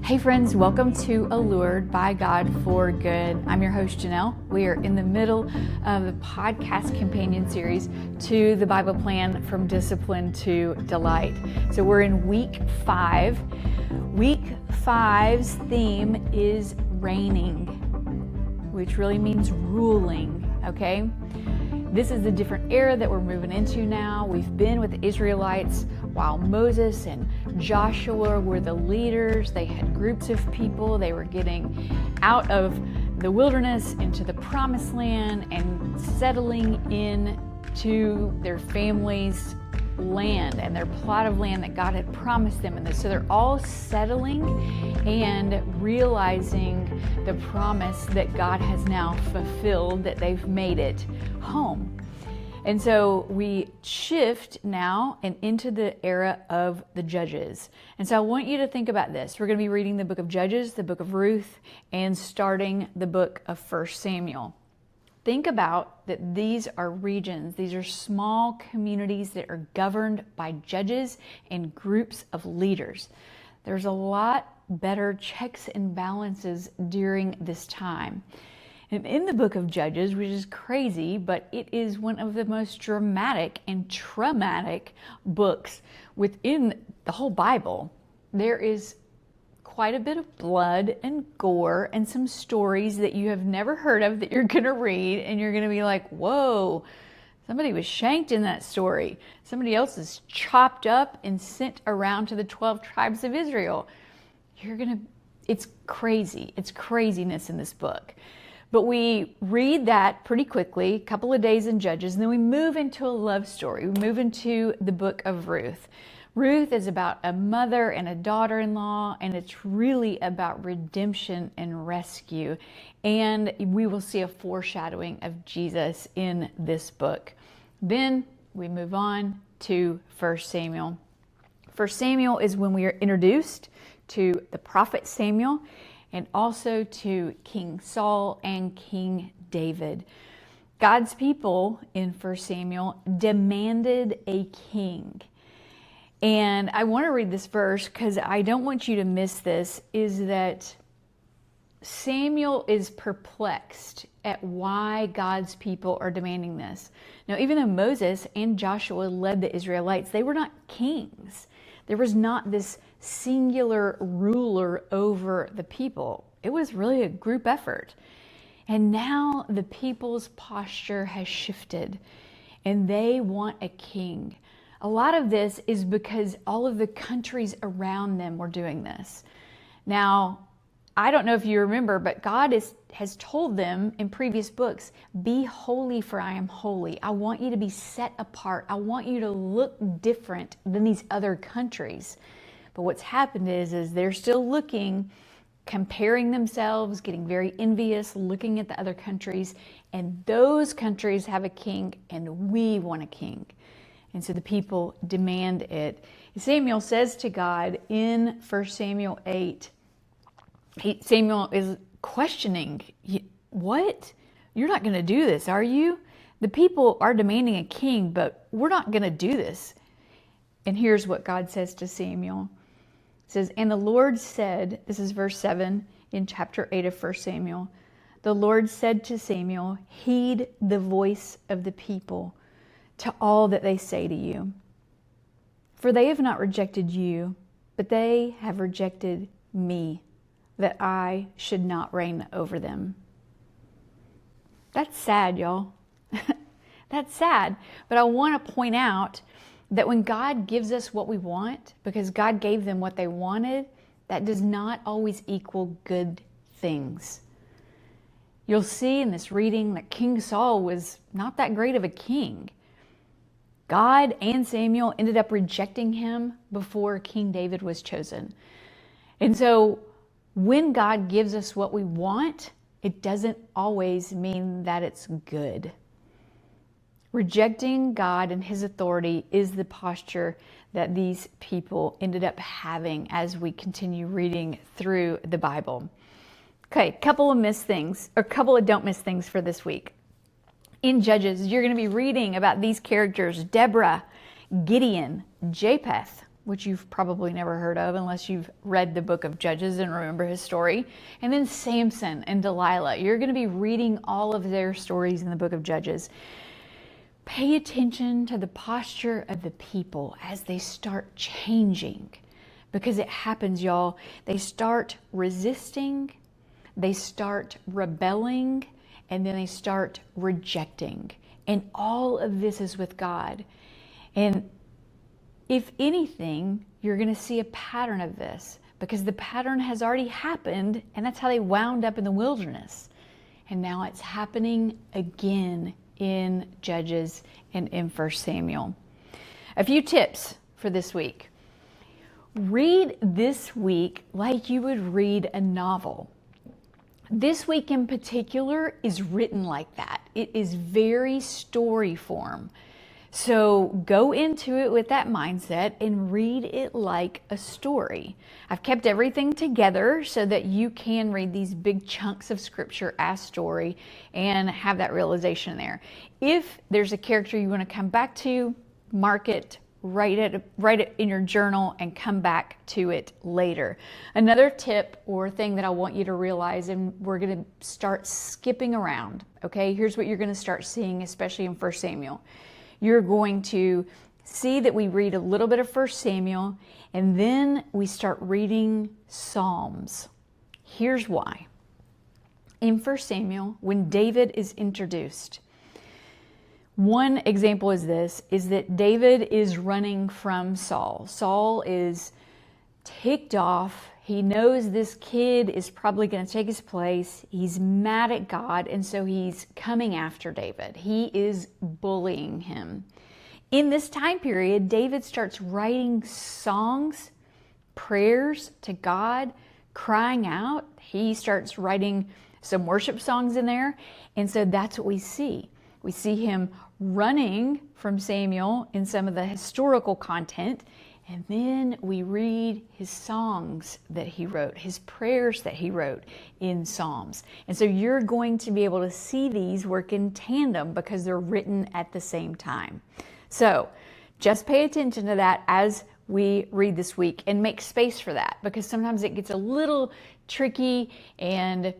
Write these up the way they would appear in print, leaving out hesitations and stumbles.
Hey friends, welcome to Allured by God for Good. I'm your host, Janelle. We are in the middle of the podcast companion series to the Bible plan from discipline to delight. So we're in week 5. Week 5's theme is reigning, which really means ruling, okay? This is the different era that we're moving into now. We've been with the Israelites while Moses and Joshua were the leaders. They had groups of people. They were getting out of the wilderness into the promised land and settling in to their families' land and their plot of land that God had promised them. And so they're all settling and realizing the promise that God has now fulfilled, that they've made it home. And so we shift now and into the era of the Judges. And so I want you to think about this. We're going to be reading the book of Judges, the book of Ruth, and starting the book of 1 Samuel. Think about that these are regions. These are small communities that are governed by judges and groups of leaders. There's a lot better checks and balances during this time. And in the book of Judges, which is crazy, but it is one of the most dramatic and traumatic books within the whole Bible. There is quite a bit of blood and gore and some stories that you have never heard of that you're going to read, and you're going to be like, whoa, somebody was shanked in that story. Somebody else is chopped up and sent around to the 12 tribes of Israel. It's crazy. It's craziness in this book. But we read that pretty quickly, a couple of days in Judges, and then we move into a love story. We move into the book of Ruth. Ruth is about a mother and a daughter-in-law, and it's really about redemption and rescue. And we will see a foreshadowing of Jesus in this book. Then we move on to 1 Samuel. 1 Samuel is when we are introduced to the prophet Samuel, and also to King Saul and King David. God's people in 1 Samuel demanded a king. And I want to read this verse because I don't want you to miss this, is that Samuel is perplexed at why God's people are demanding this. Now, even though Moses and Joshua led the Israelites, they were not kings. There was not this singular ruler over the people. It was really a group effort. And now the people's posture has shifted and they want a king. A lot of this is because all of the countries around them were doing this. Now, I don't know if you remember, but God has told them in previous books, be holy for I am holy. I want you to be set apart. I want you to look different than these other countries. But what's happened is they're still looking, comparing themselves, getting very envious, looking at the other countries, and those countries have a king and we want a king. And so the people demand it. Samuel says to God in 1 Samuel 8, Samuel is questioning, what? You're not going to do this, are you? The people are demanding a king, but we're not going to do this. And here's what God says to Samuel. It says, and the Lord said, this is verse 7 in chapter 8 of 1 Samuel. The Lord said to Samuel, heed the voice of the people to all that they say to you. For they have not rejected you, but they have rejected me, that I should not reign over them. That's sad, y'all. That's sad. But I want to point out that when God gives us what we want, because God gave them what they wanted, that does not always equal good things. You'll see in this reading that King Saul was not that great of a king. God and Samuel ended up rejecting him before King David was chosen. And so when God gives us what we want, it doesn't always mean that it's good. Rejecting God and his authority is the posture that these people ended up having as we continue reading through the Bible. Okay, couple of don't miss things for this week. In Judges, you're going to be reading about these characters: Deborah, Gideon, Japheth, which you've probably never heard of unless you've read the book of Judges and remember his story. And then Samson and Delilah. You're going to be reading all of their stories in the book of Judges. Pay attention to the posture of the people as they start changing, because it happens, y'all. They start resisting, they start rebelling, and then they start rejecting. And all of this is with God. And if anything, you're going to see a pattern of this, because the pattern has already happened, and that's how they wound up in the wilderness. And now it's happening again in Judges and in 1 Samuel. A few tips for this week. Read this week like you would read a novel. This week in particular is written like that. It is very story form. So go into it with that mindset and read it like a story. I've kept everything together so that you can read these big chunks of scripture as story and have that realization there. If there's a character you want to come back to, mark it, write it in your journal, and come back to it later. Another tip or thing that I want you to realize, and we're going to start skipping around, okay? Here's what you're going to start seeing, especially in 1 Samuel. You're going to see that we read a little bit of 1 Samuel, and then we start reading Psalms. Here's why. In 1 Samuel, when David is introduced, one example is that David is running from Saul. Saul is ticked off. He knows this kid is probably going to take his place. He's mad at God, and so he's coming after David. He is bullying him. In this time period, David starts writing songs, prayers to God, crying out. He starts writing some worship songs in there, and so that's what we see. We see him running from Samuel in some of the historical content, and then we read his songs that he wrote, his prayers that he wrote in Psalms. And so you're going to be able to see these work in tandem because they're written at the same time. So just pay attention to that as we read this week, and make space for that, because sometimes it gets a little tricky and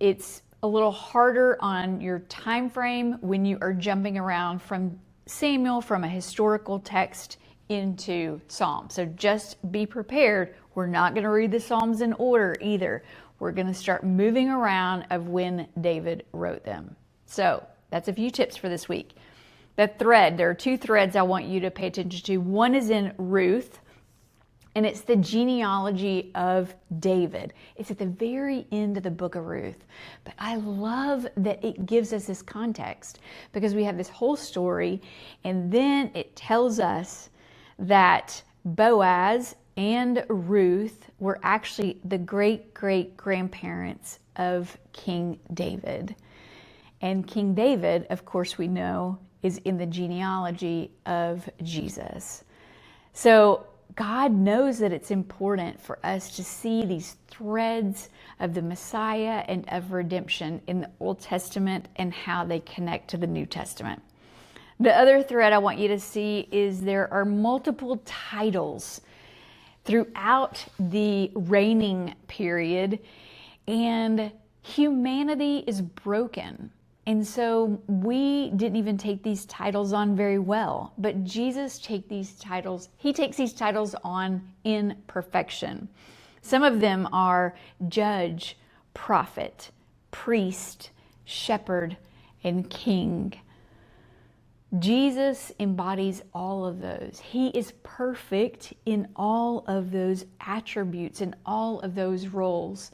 it's a little harder on your time frame when you are jumping around from Samuel, from a historical text into Psalms. So just be prepared. We're not going to read the Psalms in order either. We're going to start moving around of when David wrote them. So that's a few tips for this week. There are two threads I want you to pay attention to. One is in Ruth, and it's the genealogy of David. It's at the very end of the book of Ruth. But I love that it gives us this context, because we have this whole story, and then it tells us that Boaz and Ruth were actually the great-great-grandparents of King David. And King David, of course we know, is in the genealogy of Jesus. So God knows that it's important for us to see these threads of the Messiah and of redemption in the Old Testament and how they connect to the New Testament. The other thread I want you to see is there are multiple titles throughout the reigning period, and humanity is broken. And so we didn't even take these titles on very well, but Jesus takes these titles on in perfection. Some of them are judge, prophet, priest, shepherd, and king. Jesus embodies all of those. He is perfect in all of those attributes and all of those roles.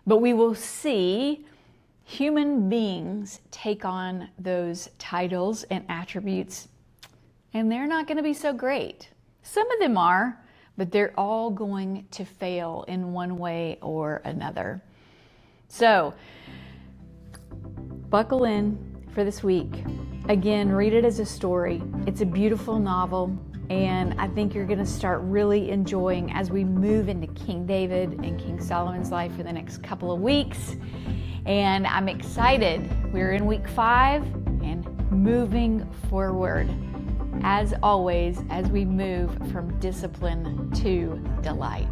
But we will see human beings take on those titles and attributes, and they're not going to be so great. Some of them are, but they're all going to fail in one way or another. So, buckle in for this week. Again, read it as a story. It's a beautiful novel, and I think you're going to start really enjoying as we move into King David and King Solomon's life for the next couple of weeks. And I'm excited. We're in week 5 and moving forward. as always, as we move from discipline to delight.